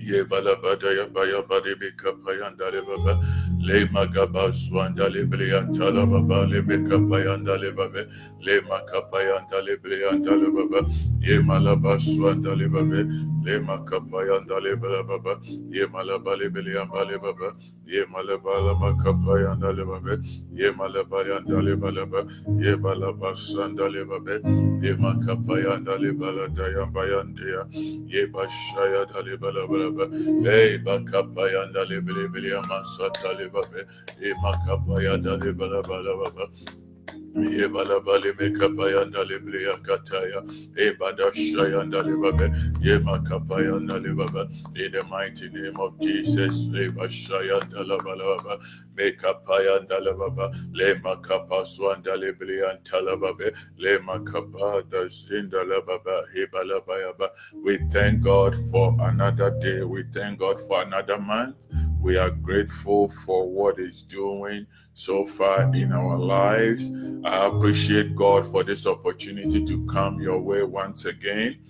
Ye balabada ya baya bade be kapayanda le baba le magaba swanda le brianta la baba le be kapayanda le baba le makapayanda le brianta le baba ye malaba swanda le baba le makapayanda le baba ye malaba le briamba le baba ye malaba la makapayanda le baba ye malaba yanda le baba ye balaba swanda le baba ye makapayanda le balada ya bayandia ye bashaya dale bala bala ba hey bakapaya dale bele bele amasata le babe e makapaya dale bala bala ba ye bala bale me kapaya dale bele akataya e badashaya dale babe ye makapaya dale baba in the mighty name of Jesus e bashaya dale bala baba me kapaya dale baba le makapa swanda le bele antala babe le makapa da zinda la baba he bala baba. We thank God for another day. We thank God for another month. We are grateful for what He's doing so far in our lives. I appreciate God for this opportunity to come your way once again.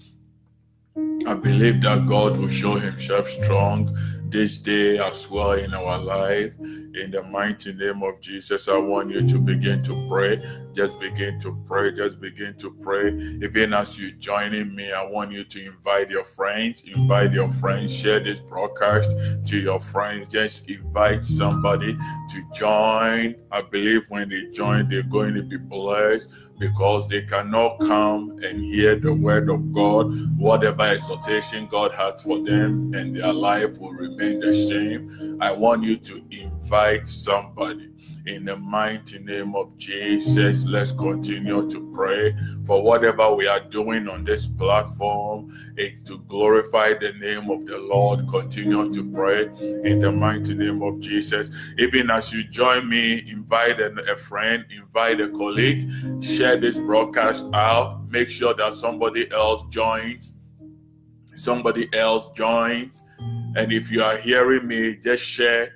I believe that God will show Himself strong this day as well in our life. In the mighty name of Jesus, I want you to begin to pray. Just begin to pray. Just begin to pray. Even as you joining me, I want you to invite your friends. Invite your friends. Share this broadcast to your friends. Just invite somebody to join. I believe when they join, they're going to be blessed because they cannot come and hear the word of God. Whatever exhortation God has for them, and their life will remain the same. I want you to invite somebody. In the mighty name of Jesus, let's continue to pray for whatever we are doing on this platform. It's to glorify the name of the Lord. Continue to pray in the mighty name of Jesus. Even as you join me, invite a friend, invite a colleague, share this broadcast out. Make sure that somebody else joins. And if you are hearing me, just share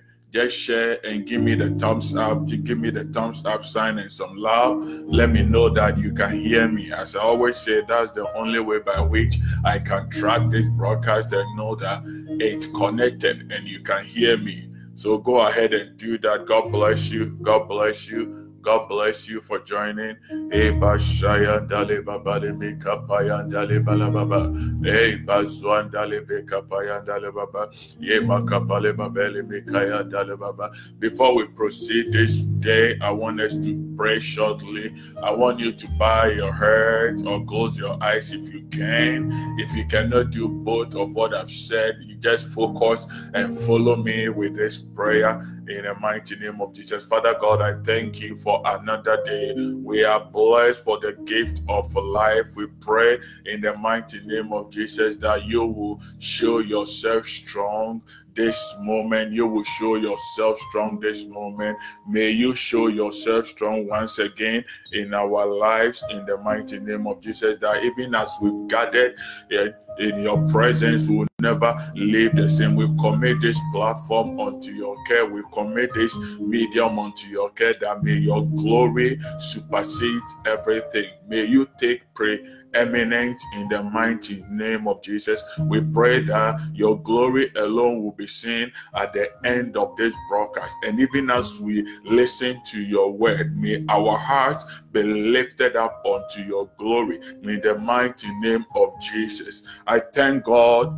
and give me the thumbs up. Give me the thumbs up sign and some love. Let me know that you can hear me. As I always say, that's the only way by which I can track this broadcast and know that it's connected and you can hear me. So go ahead and do that. God bless you. God bless you. God bless you for joining. Eba shaya dale baba de me kapaya dale bala baba. Eba zwan dale be kapaya dale baba. Ye makapale baba le me kaya dale baba. Before we proceed this day, I want us to pray shortly. I want you to bow your head or close your eyes if you can. If you cannot do both of what I've said, you just focus and follow me with this prayer in the mighty name of Jesus. Father God, I thank you for another day. We are blessed for the gift of life. We pray in the mighty name of Jesus that you will show yourself strong this moment. You will show yourself strong this moment. May you show yourself strong once again in our lives in the mighty name of Jesus, that even as we've gathered in your presence, we will never leave the same. We commit this platform unto your care. We commit this medium unto your care, that may your glory supersede everything. May you take preeminent in the mighty name of Jesus. We pray that your glory alone will be seen at the end of this broadcast. And even as we listen to your word, may our hearts be lifted up unto your glory in the mighty name of Jesus. I thank God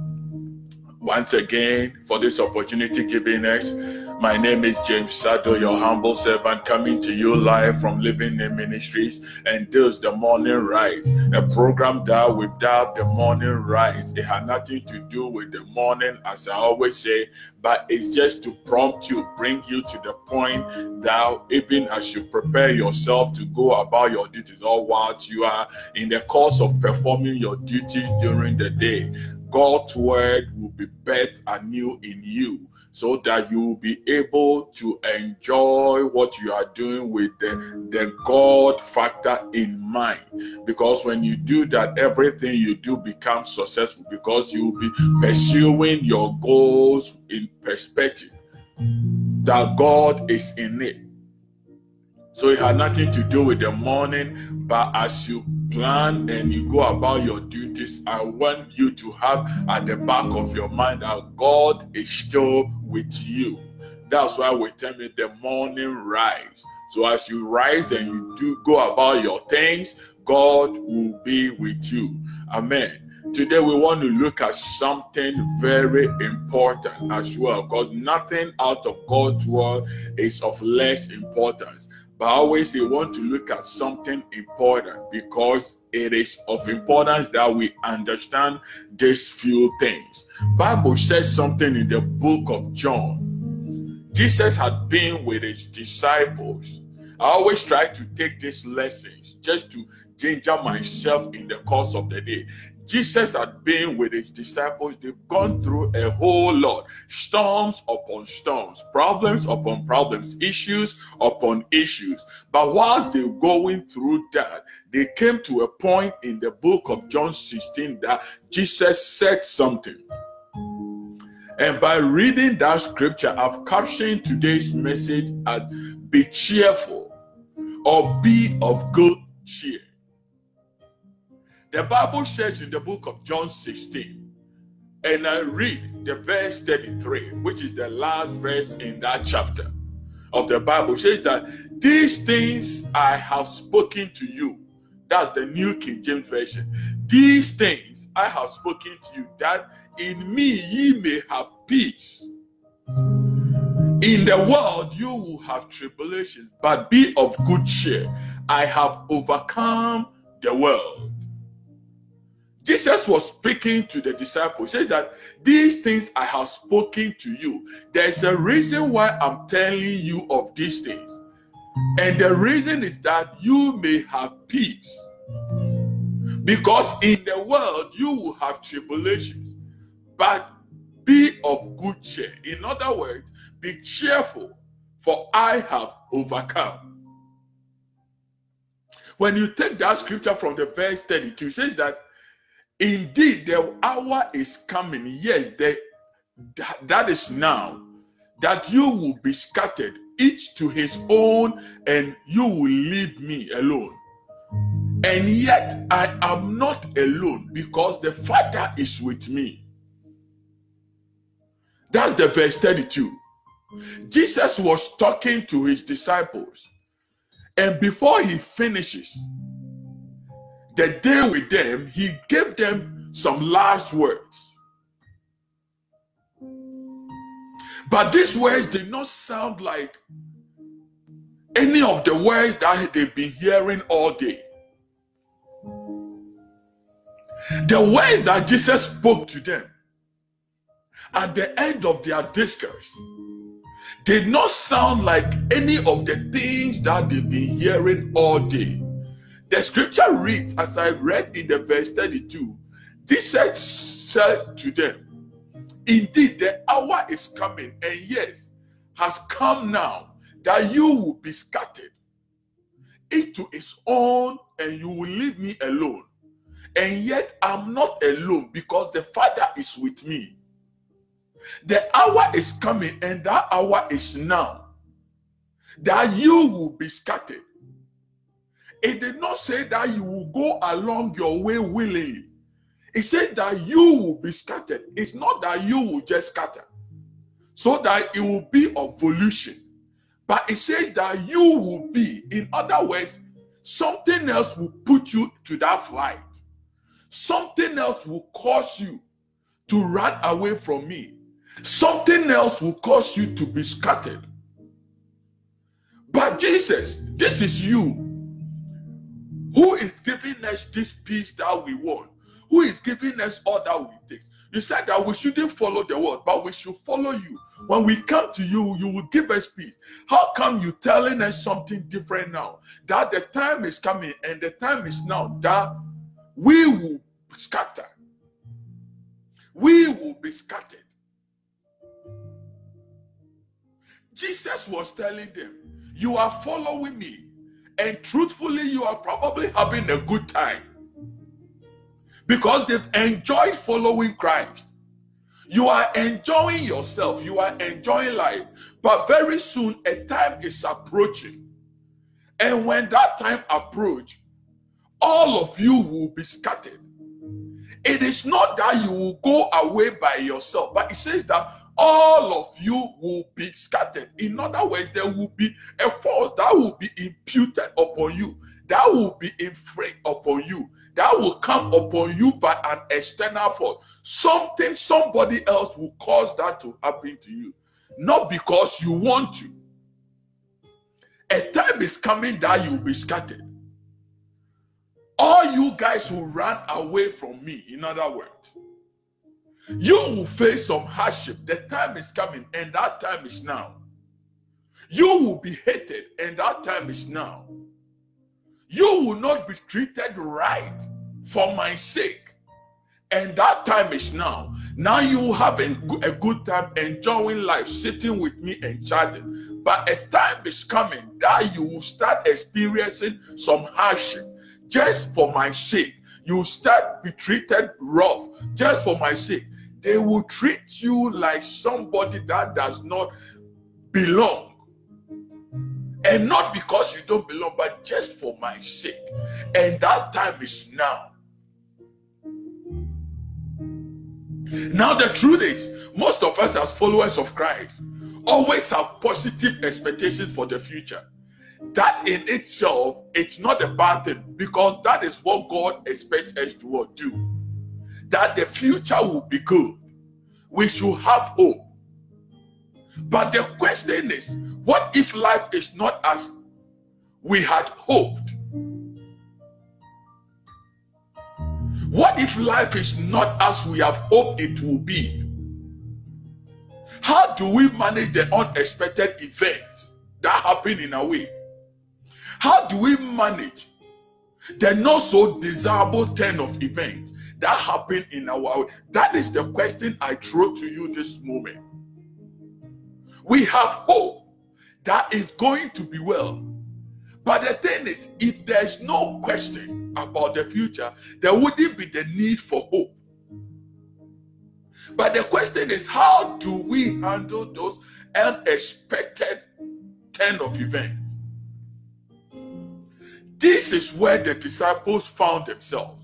once again for this opportunity given us. My name is James Sado, your humble servant, coming to you live from Living Name Ministries. And this is the Morning Rise, a program that we dub the Morning Rise. It had nothing to do with the morning, as I always say, but it's just to prompt you, bring you to the point that even as you prepare yourself to go about your duties, or whilst you are in the course of performing your duties during the day, God's word will be birthed anew in you, so that you will be able to enjoy what you are doing with the God factor in mind. Because when you do that, everything you do becomes successful, because you will be pursuing your goals in perspective that God is in it. So it had nothing to do with the morning, but as you plan and you go about your duties, I want you to have at the back of your mind that God is still with you. That's why we tell you the morning rise. So as you rise and you do go about your things, God will be with you. Amen. Today we want to look at something very important as well, because nothing out of God's word is of less importance. But I always say want to look at something important because it is of importance that we understand these few things. Bible says something in the book of John. Jesus had been with his disciples. I always try to take these lessons just to ginger myself in the course of the day. Jesus had been with his disciples. They've gone through a whole lot. Storms upon storms, problems upon problems, issues upon issues. But whilst they were going through that, they came to a point in the book of John 16 that Jesus said something. And by reading that scripture, I've captioned today's message as be cheerful or be of good cheer. The Bible says in the book of John 16, and I read the verse 33, which is the last verse in that chapter of the Bible. It says that these things I have spoken to you. That's the New King James Version. These things I have spoken to you, that in me ye may have peace. In the world you will have tribulations, but be of good cheer. I have overcome the world. Jesus was speaking to the disciples. He says that these things I have spoken to you. There's a reason why I'm telling you of these things. And the reason is that you may have peace. Because in the world you will have tribulations, but be of good cheer. In other words, be cheerful, for I have overcome. When you take that scripture from the verse 32, it says that indeed the hour is coming, yes, that is now, that you will be scattered, each to his own, and you will leave me alone. And yet I am not alone, because the Father is with me. That's the verse 32. Jesus was talking to his disciples, and before he finishes the day with them, he gave them some last words. But these words did not sound like any of the words that they've been hearing all day. The words that Jesus spoke to them at the end of their discourse did not sound like any of the things that they've been hearing all day. The scripture reads, as I read in the verse 32, Jesus said to them, indeed the hour is coming, and yes, has come now, that you will be scattered, each to his own, and you will leave me alone. And yet I'm not alone, because the Father is with me. The hour is coming, and that hour is now, that you will be scattered. It did not say that you will go along your way willingly. It says that you will be scattered. It's not that you will just scatter, so that it will be of volition. But it says that you will be, in other words, something else will put you to that flight. Something else will cause you to run away from me. Something else will cause you to be scattered. But Jesus, this is you, who is giving us this peace that we want, who is giving us all that we take. You said that we shouldn't follow the world, but we should follow you. When we come to you, you will give us peace. How come you telling us something different now? That the time is coming, and the time is now, that we will scatter. We will be scattered. Jesus was telling them, you are following me, and truthfully, you are probably having a good time, because they've enjoyed following Christ. You are enjoying yourself. You are enjoying life. But very soon, a time is approaching. And when that time approaches, all of you will be scattered. It is not that you will go away by yourself, but it says that all of you will be scattered. In other words, there will be a force that will be imputed upon you, that will be inflicted upon you, that will come upon you by an external force. Somebody else will cause that to happen to you, not because you want to. A time is coming that you will be scattered. All you guys will run away from me. In other words, you will face some hardship. The time is coming, and that time is now. You will be hated, and that time is now. You will not be treated right for my sake, and that time is now. Now you will have a good time enjoying life, sitting with me and chatting. But a time is coming that you will start experiencing some hardship. Just for my sake, you start be treated rough. Just for my sake, they will treat you like somebody that does not belong, and not because you don't belong, but just for my sake. And that time is now. Now the truth is, most of us as followers of Christ always have positive expectations for the future. That in itself, it's not a bad thing, because that is what God expects us to do. That the future will be good. We should have hope. But the question is, what if life is not as we had hoped? What if life is not as we have hoped it will be? How do we manage the unexpected events that happen in a way? How do we manage the not so desirable turn of events that happen in our way? That is the question I throw to you this moment. We have hope that is going to be well. But the thing is, if there's no question about the future, there wouldn't be the need for hope. But the question is, how do we handle those unexpected turn of events? This is where the disciples found themselves.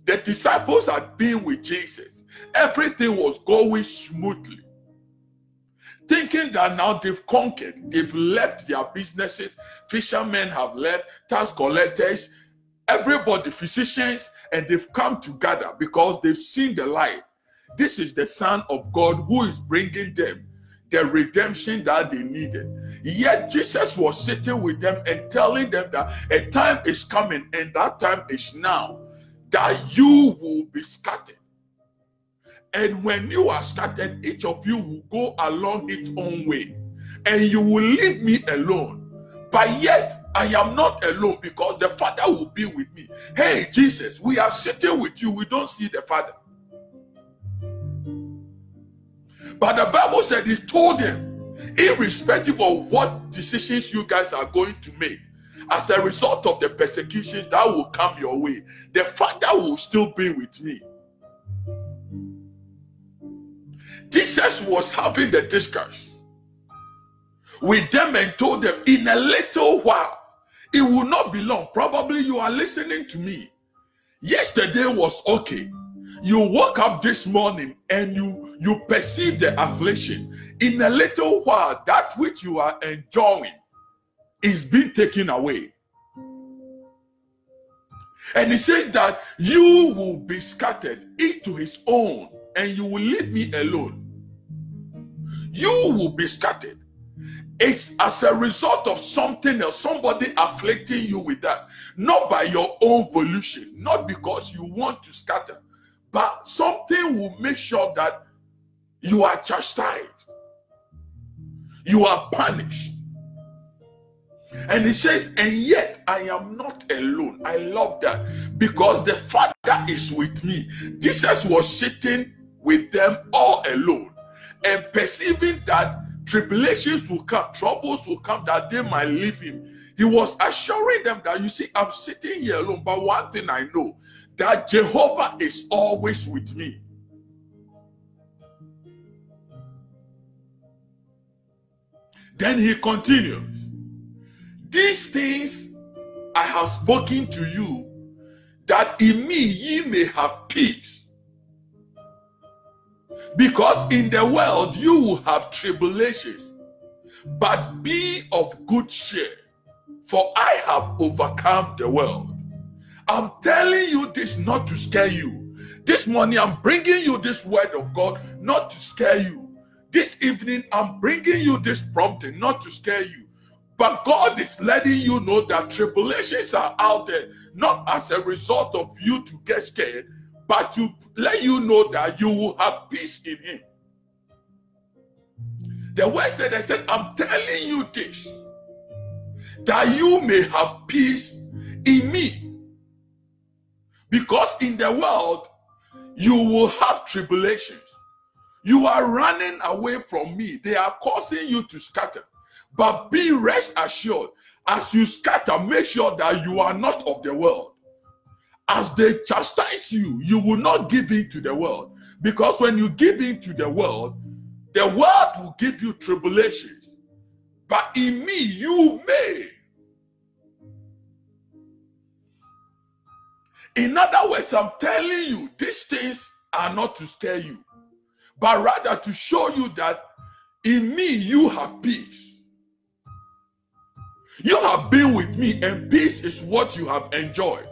The disciples had been with Jesus. Everything was going smoothly. Thinking that now they've conquered, they've left their businesses, fishermen have left, tax collectors, everybody, physicians, and they've come together because they've seen the light. This is the Son of God who is bringing them the redemption that they needed. Yet Jesus was sitting with them and telling them that a time is coming, and that time is now, that you will be scattered. And when you are scattered, each of you will go along its own way, and you will leave me alone. But yet I am not alone, because the Father will be with me. Hey, Jesus, we are sitting with you. We don't see the Father. But the Bible said he told them, irrespective of what decisions you guys are going to make, as a result of the persecutions that will come your way, the Father will still be with me. Jesus was having the discourse with them and told them, in a little while, it will not be long. Probably you are listening to me. Yesterday was okay. You woke up this morning and you perceive the affliction. In a little while, that which you are enjoying is being taken away. And he says that you will be scattered, each to his own, and you will leave me alone. You will be scattered. It's as a result of something else, somebody afflicting you with that. Not by your own volition, not because you want to scatter, but something will make sure that you are chastised. You are punished. And he says, and yet I am not alone. I love that, because the Father is with me. Jesus was sitting with them all alone and perceiving that tribulations will come, troubles will come, that they might leave him. He was assuring them that, you see, I'm sitting here alone, but one thing I know, that Jehovah is always with me. Then he continues, these things I have spoken to you, that in me ye may have peace. Because in the world you will have tribulations, but be of good cheer, for I have overcome the world. I'm telling you this not to scare you. This morning I'm bringing you this word of God not to scare you. This evening I'm bringing you this prompting not to scare you. But God is letting you know that tribulations are out there, not as a result of you to get scared, but to let you know that you will have peace in Him. The word said, I said, I'm telling you this, that you may have peace in me. Because in the world, you will have tribulations. You are running away from me. They are causing you to scatter. But be rest assured, as you scatter, make sure that you are not of the world. As they chastise you, you will not give in to the world. Because when you give in to the world will give you tribulations. But in me, you may. In other words, I'm telling you, these things are not to scare you, but rather to show you that in me, you have peace. You have been with me, and peace is what you have enjoyed.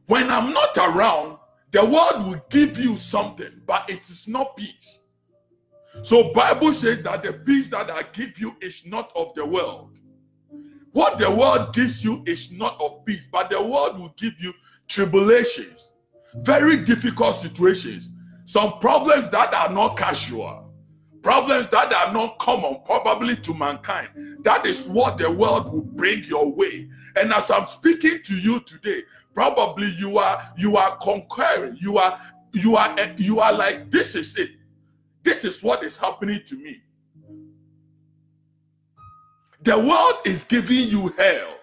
When I'm not around, the world will give you something, but it is not peace. So Bible says that the peace that I give you is not of the world. What the world gives you is not of peace, but the world will give you tribulations, very difficult situations, some problems that are not casual. Problems that are not common, probably to mankind. That is what the world will bring your way. And as I'm speaking to you today, probably you are conquering. You are like, this is it. This is what is happening to me. The world is giving you hell.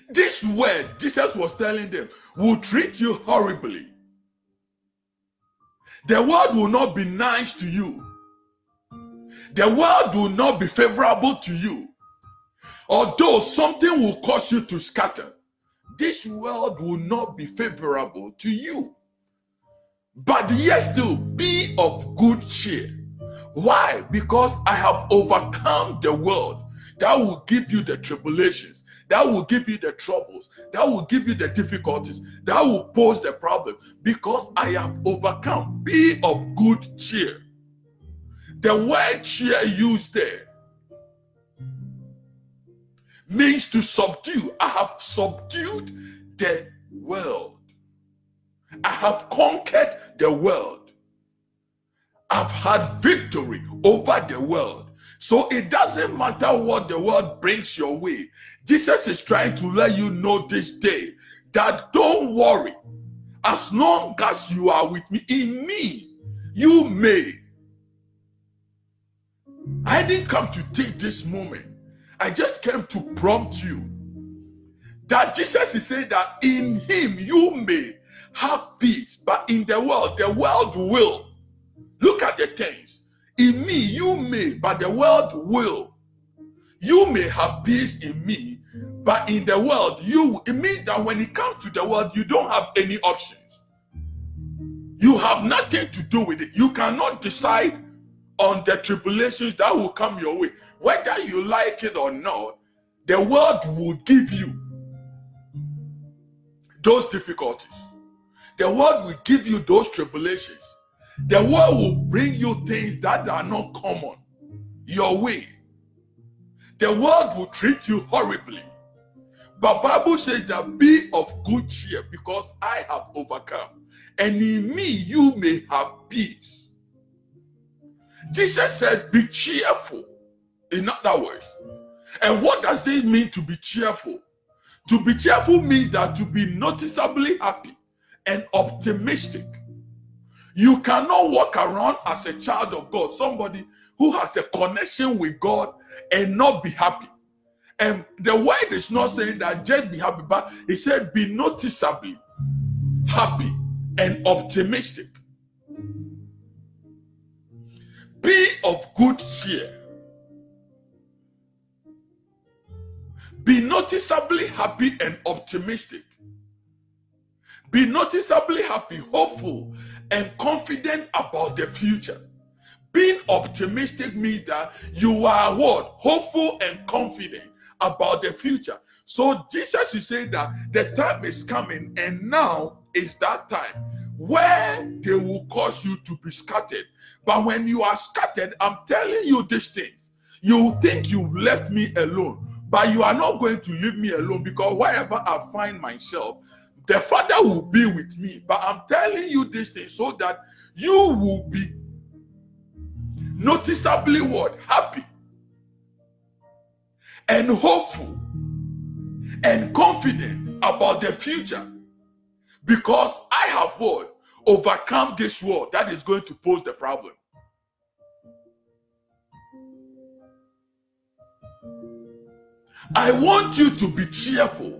This word, Jesus was telling them, will treat you horribly. The world will not be nice to you. The world will not be favorable to you. Although something will cause you to scatter, this world will not be favorable to you. But yet still be of good cheer. Why? Because I have overcome the world. That will give you the tribulations. That will give you the troubles. That will give you the difficulties. That will pose the problem. Because I have overcome. Be of good cheer. The word cheer used there means to subdue. I have subdued the world. I have conquered the world. I've had victory over the world. So it doesn't matter what the world brings your way. Jesus is trying to let you know this day that don't worry. As long as you are with me, in me, you may. I didn't come to take this moment. I just came to prompt you that Jesus is saying that in him you may have peace, but in the world will. Look at the things. In me you may, but the world will. You may have peace in me, but in the world it means that when it comes to the world, you don't have any options. You have nothing to do with it. You cannot decide on the tribulations that will come your way. Whether you like it or not, the world will give you those difficulties. The world will give you those tribulations. The world will bring you things that are not common your way. The world will treat you horribly. But Bible says that be of good cheer because I have overcome. And in me you may have peace. Jesus said, be cheerful. In other words. And what does this mean to be cheerful? To be cheerful means that to be noticeably happy and optimistic. You cannot walk around as a child of God, somebody who has a connection with God and not be happy. And the word is not saying that just be happy, but it said be noticeably happy and optimistic. Be of good cheer. Be noticeably happy and optimistic. Be noticeably happy, hopeful, and confident about the future. Being optimistic means that you are what? Hopeful and confident about the future. So Jesus is saying that the time is coming, and now is that time where they will cause you to be scattered. But when you are scattered, I'm telling you these things. You think you've left me alone, but you are not going to leave me alone, because wherever I find myself, the Father will be with me. But I'm telling you these things so that you will be noticeably what? Happy and hopeful and confident about the future, because I have what? Overcome this world that is going to pose the problem. I want you to be cheerful,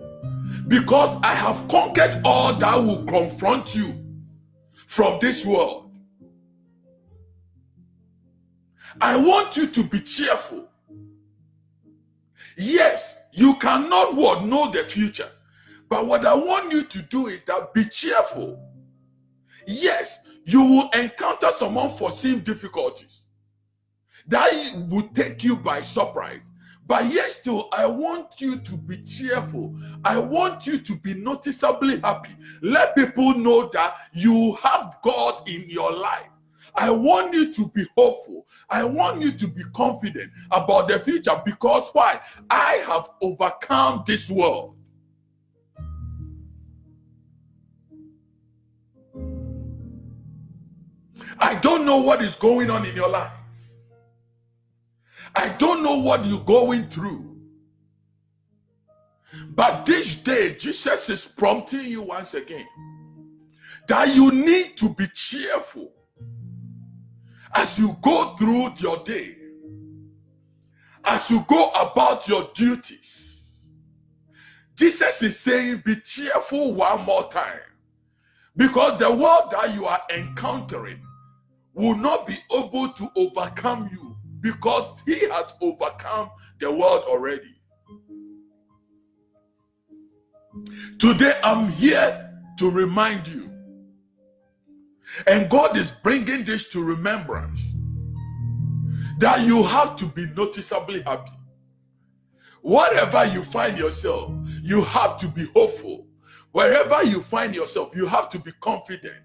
because I have conquered all that will confront you from this world. I want you to be cheerful. Yes, you cannot what? Know the future. But what I want you to do is that be cheerful. Yes, you will encounter some unforeseen difficulties that will take you by surprise. But yet still, I want you to be cheerful. I want you to be noticeably happy. Let people know that you have God in your life. I want you to be hopeful. I want you to be confident about the future, because why? I have overcome this world. I don't know what is going on in your life. I don't know what you're going through. But this day, Jesus is prompting you once again that you need to be cheerful as you go through your day, as you go about your duties. Jesus is saying, be cheerful one more time, because the world that you are encountering will not be able to overcome you, because he has overcome the world already. Today I'm here to remind you, and God is bringing this to remembrance, that you have to be noticeably happy. Wherever you find yourself, you have to be hopeful. Wherever you find yourself, you have to be confident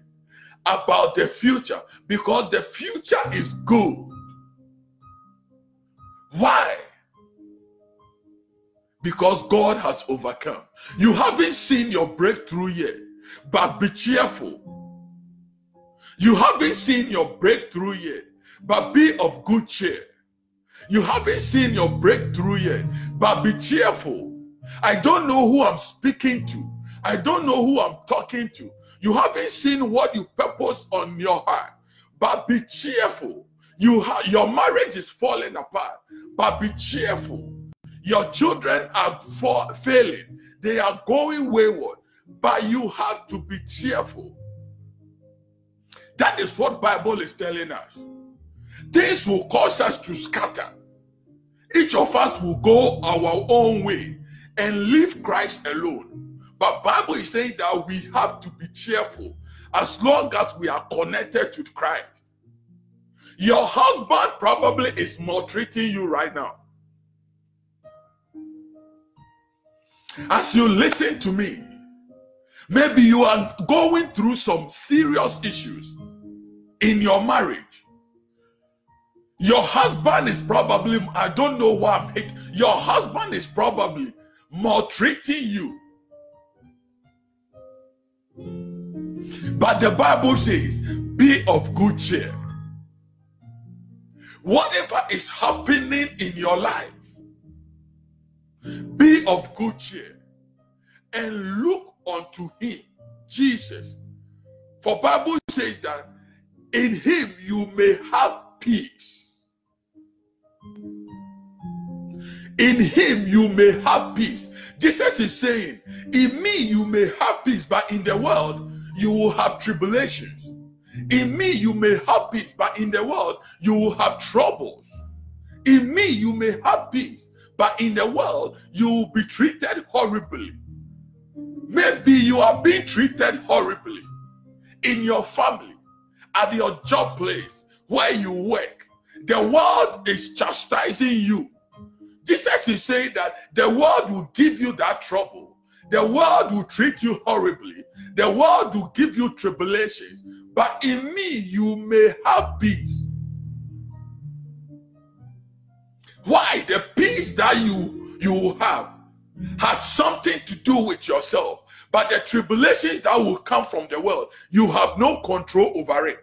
about the future, because the future is good. Why? Because God has overcome. You haven't seen your breakthrough yet, but be cheerful. You haven't seen your breakthrough yet, but be of good cheer. You haven't seen your breakthrough yet, but be cheerful. I don't know who I'm speaking to. I don't know who I'm talking to. You haven't seen what you purpose on your heart, but be cheerful. Your marriage is falling apart, but be cheerful. Your children are failing. They are going wayward, but you have to be cheerful. That is what Bible is telling us. Things will cause us to scatter. Each of us will go our own way and leave Christ alone. But Bible is saying that we have to be cheerful as long as we are connected to Christ. Your husband probably is maltreating you right now. As you listen to me, maybe you are going through some serious issues in your marriage. Your husband is probably, I don't know why I'm hating, your husband is probably maltreating you. But the Bible says, be of good cheer. Whatever is happening in your life, be of good cheer and look unto him, Jesus. For Bible says that in him you may have peace. In him you may have peace. Jesus is saying, in me you may have peace, but in the world you will have tribulations. In me you may have peace, but in the world you will have troubles. In me you may have peace, But in the world, you will be treated horribly. Maybe you are being treated horribly in your family, at your job place, where you work. The world is chastising you. Jesus is saying that the world will give you that trouble. The world will treat you horribly. The world will give you tribulations. But in me, you may have peace. Why? The peace that you have had something to do with yourself. But the tribulations that will come from the world, you have no control over it.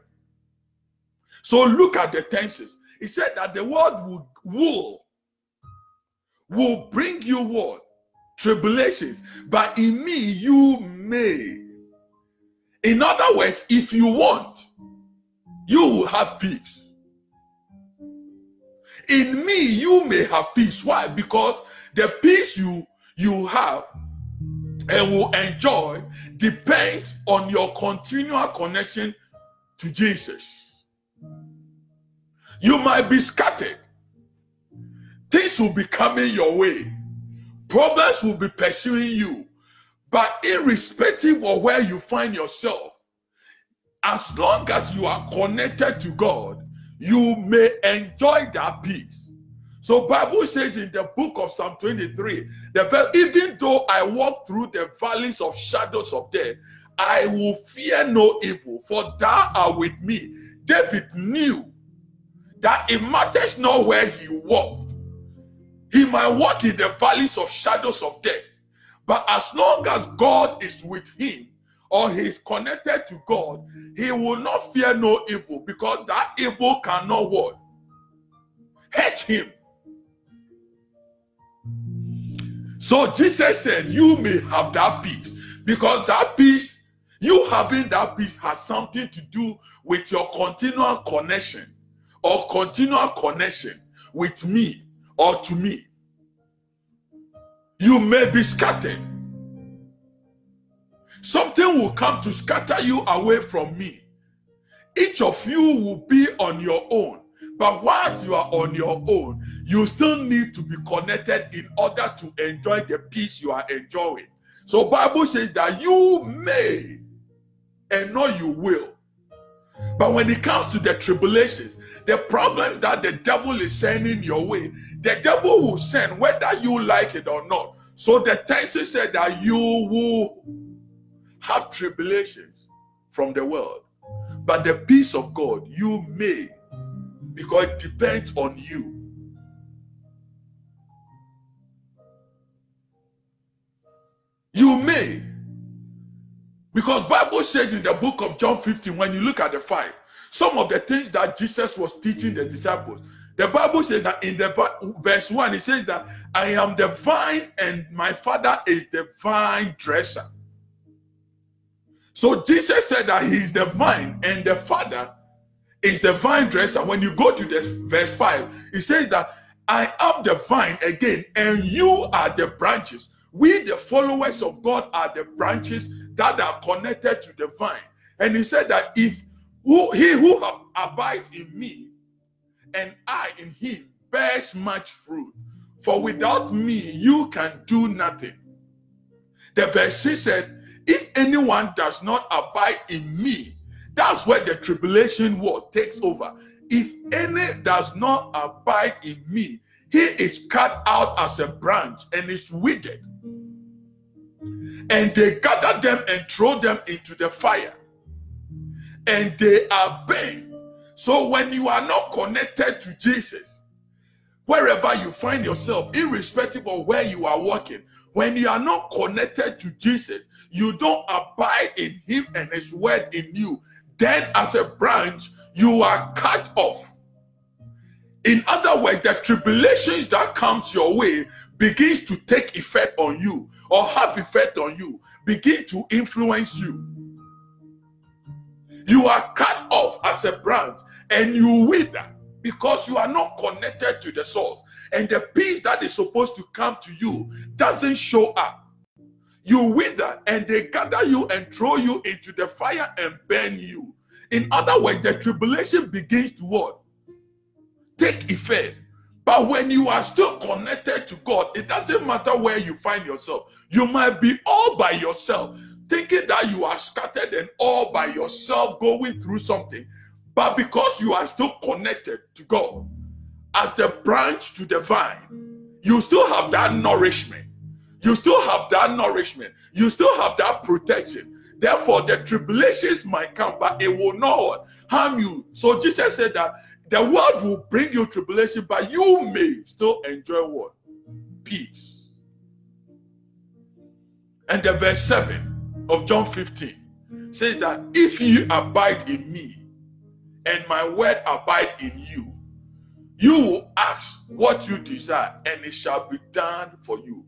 So look at the tenses. He said that the world will bring you what? Tribulations. But in me, you may. In other words, if you want, you will have peace. In me, you may have peace. Why? Because the peace you have and will enjoy depends on your continual connection to Jesus. You might be scattered. Things will be coming your way. Problems will be pursuing you. But irrespective of where you find yourself, as long as you are connected to God, you may enjoy that peace. So Bible says in the book of Psalm 23, even though I walk through the valleys of shadows of death, I will fear no evil, for thou art with me. David knew that it matters not where he walked. He might walk in the valleys of shadows of death, but as long as God is with him, or he is connected to God, he will not fear no evil, because that evil cannot what? Hurt him. So Jesus said, you may have that peace, because that peace, you having that peace has something to do with your continual connection or continual connection with me or to me. You may be scattered. Something will come to scatter you away from me. Each of you will be on your own. But whilst you are on your own, you still need to be connected in order to enjoy the peace you are enjoying. So Bible says that you may and not you will. But when it comes to the tribulations, the problems that the devil is sending your way, the devil will send whether you like it or not. So the text said that you will have tribulations from the world, but the peace of God you may, because it depends on you. You may, because Bible says in the book of John 15, when you look at the 5, some of the things that Jesus was teaching the disciples, the Bible says that in the verse 1, it says that I am the vine and my Father is the vine dresser. So Jesus said that he is the vine and the Father is the vine dresser. When you go to this verse 5, it says that I am the vine again and you are the branches. We, the followers of God, are the branches that are connected to the vine. And he said that if he who abides in me and I in him bears much fruit, for without me you can do nothing. The verse 6 said, if anyone does not abide in me, that's where the tribulation word takes over. If any does not abide in me, he is cut out as a branch and is withered. And they gather them and throw them into the fire, and they are burned. So when you are not connected to Jesus, wherever you find yourself, irrespective of where you are walking, when you are not connected to Jesus, you don't abide in him and his word in you, then as a branch, you are cut off. In other words, the tribulations that comes your way begins to take effect on you or have effect on you, begin to influence you. You are cut off as a branch and you wither because you are not connected to the source. And the peace that is supposed to come to you doesn't show up. You wither and they gather you and throw you into the fire and burn you. In other words, the tribulation begins to what? Take effect. But when you are still connected to God, it doesn't matter where you find yourself. You might be all by yourself, thinking that you are scattered and all by yourself going through something. But because you are still connected to God, as the branch to the vine, you still have that nourishment. You still have that nourishment. You still have that protection. Therefore, the tribulations might come, but it will not harm you. So Jesus said that the world will bring you tribulation, but you may still enjoy what? Peace. And the verse 7 of John 15 says that if you abide in me and my word abide in you, you will ask what you desire and it shall be done for you.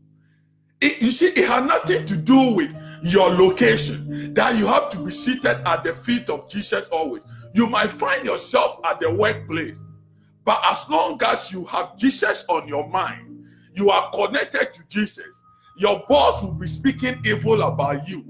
You see, it has nothing to do with your location, that you have to be seated at the feet of Jesus always. You might find yourself at the workplace, but as long as you have Jesus on your mind, you are connected to Jesus, your boss will be speaking evil about you.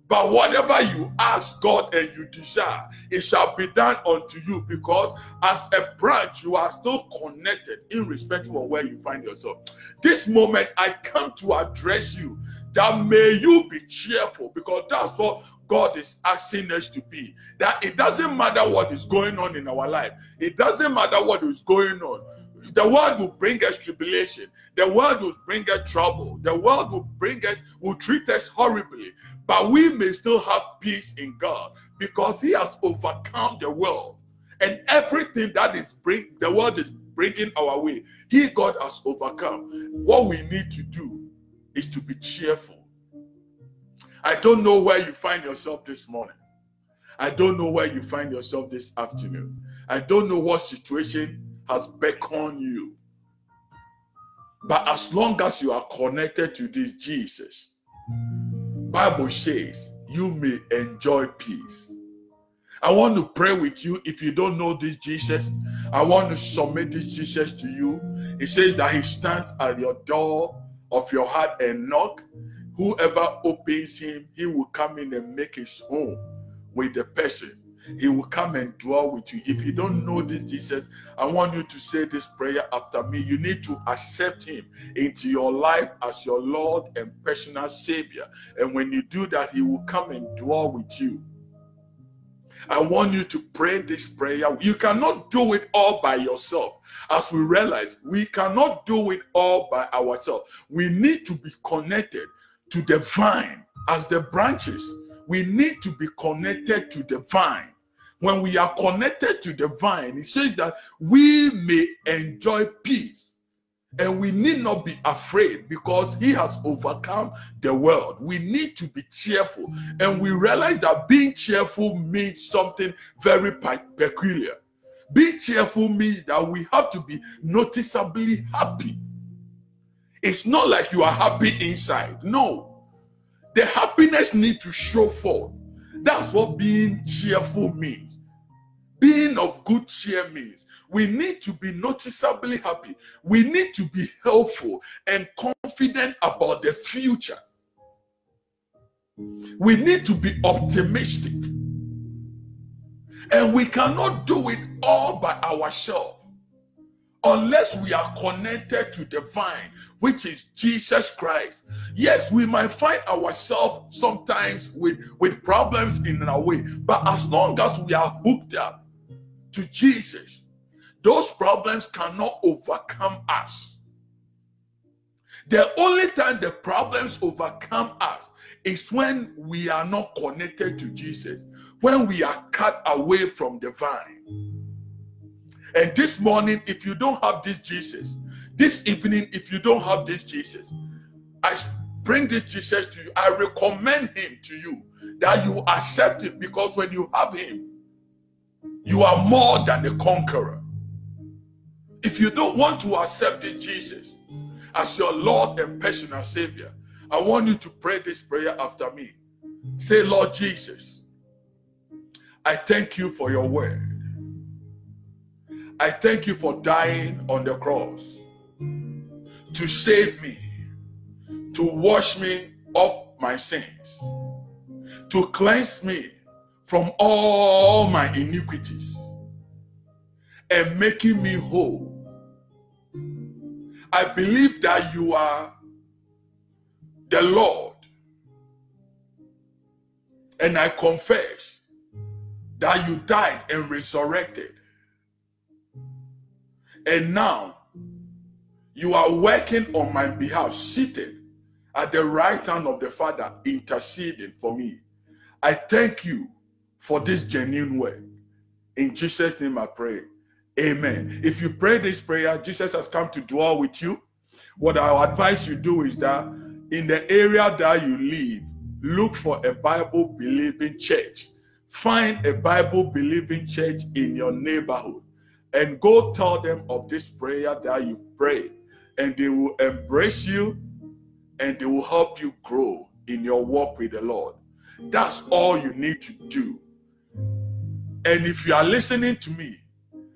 But whatever you ask God and you desire, it shall be done unto you, because as a branch, you are still connected irrespective of where you find yourself. This moment, I come to address you that may you be cheerful, because that's what God is asking us to be. That it doesn't matter what is going on in our life. It doesn't matter what is going on. The world will bring us tribulation. The world will bring us trouble. The world will treat us horribly. But we may still have peace in God, because He has overcome the world. And everything that the world is bringing our way, God has overcome. What we need to do is to be cheerful. I don't know where you find yourself this morning. I don't know where you find yourself this afternoon. I don't know what situation has beckoned you. But as long as you are connected to this Jesus, Bible says you may enjoy peace. I want to pray with you. If you don't know this Jesus, I want to submit this Jesus to you. It says that He stands at your door of your heart and knock. Whoever opens Him, He will come in and make His home with the person. He will come and dwell with you. If you don't know this Jesus, I want you to say this prayer after me. You need to accept Him into your life as your Lord and personal Savior. And when you do that, He will come and dwell with you. I want you to pray this prayer. You cannot do it all by yourself. As we realize, we cannot do it all by ourselves. We need to be connected to the vine as the branches. We need to be connected to the vine. When we are connected to the vine, it says that we may enjoy peace. And we need not be afraid, because He has overcome the world. We need to be cheerful. And we realize that being cheerful means something very peculiar. Being cheerful means that we have to be noticeably happy. It's not like you are happy inside. No. The happiness needs to show forth. That's what being cheerful means. Being of good cheer means we need to be noticeably happy. We need to be helpful and confident about the future. We need to be optimistic. And we cannot do it all by ourselves unless we are connected to the vine, which is Jesus Christ. Yes, we might find ourselves sometimes with problems in our way, but as long as we are hooked up to Jesus, those problems cannot overcome us. The only time the problems overcome us is when we are not connected to Jesus, when we are cut away from the vine. And this morning, if you don't have this Jesus, this evening, if you don't have this Jesus, I bring this Jesus to you. I recommend Him to you, that you accept Him, because when you have Him, you are more than a conqueror. If you don't want to accept this Jesus as your Lord and personal Savior, I want you to pray this prayer after me. Say, Lord Jesus, I thank you for your word. I thank you for dying on the cross to save me, to wash me of my sins, to cleanse me from all my iniquities, and making me whole I believe that you are the Lord. And I confess that you died and resurrected. And now you are working on my behalf, seated at the right hand of the Father, interceding for me. I thank you for this genuine word. In Jesus' name I pray. Amen. If you pray this prayer, Jesus has come to dwell with you. What I advise you do is that in the area that you live, look for a Bible-believing church. Find a Bible-believing church in your neighborhood and go tell them of this prayer that you've prayed. And they will embrace you and they will help you grow in your walk with the Lord. That's all you need to do. And if you are listening to me,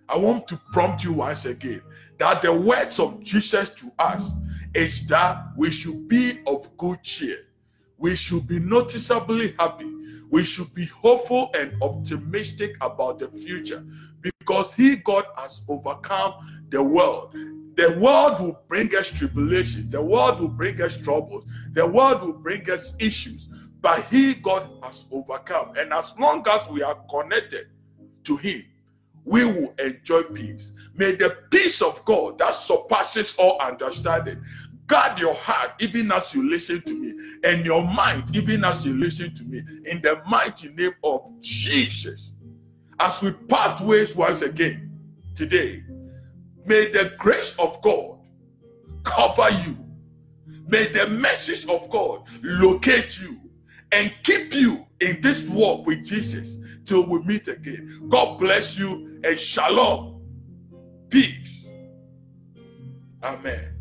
I want to prompt you once again that the words of Jesus to us is that we should be of good cheer. We should be noticeably happy. We should be hopeful and optimistic about the future because He, God, has overcome the world. The world will bring us tribulations. The world will bring us troubles. The world will bring us issues. But He, God, has overcome. And as long as we are connected to Him, we will enjoy peace. May the peace of God that surpasses all understanding guard your heart even as you listen to me, and your mind even as you listen to me, in the mighty name of Jesus. As we part ways once again today, may the grace of God cover you. May the message of God locate you and keep you in this walk with Jesus till we meet again. God bless you and shalom. Peace. Amen.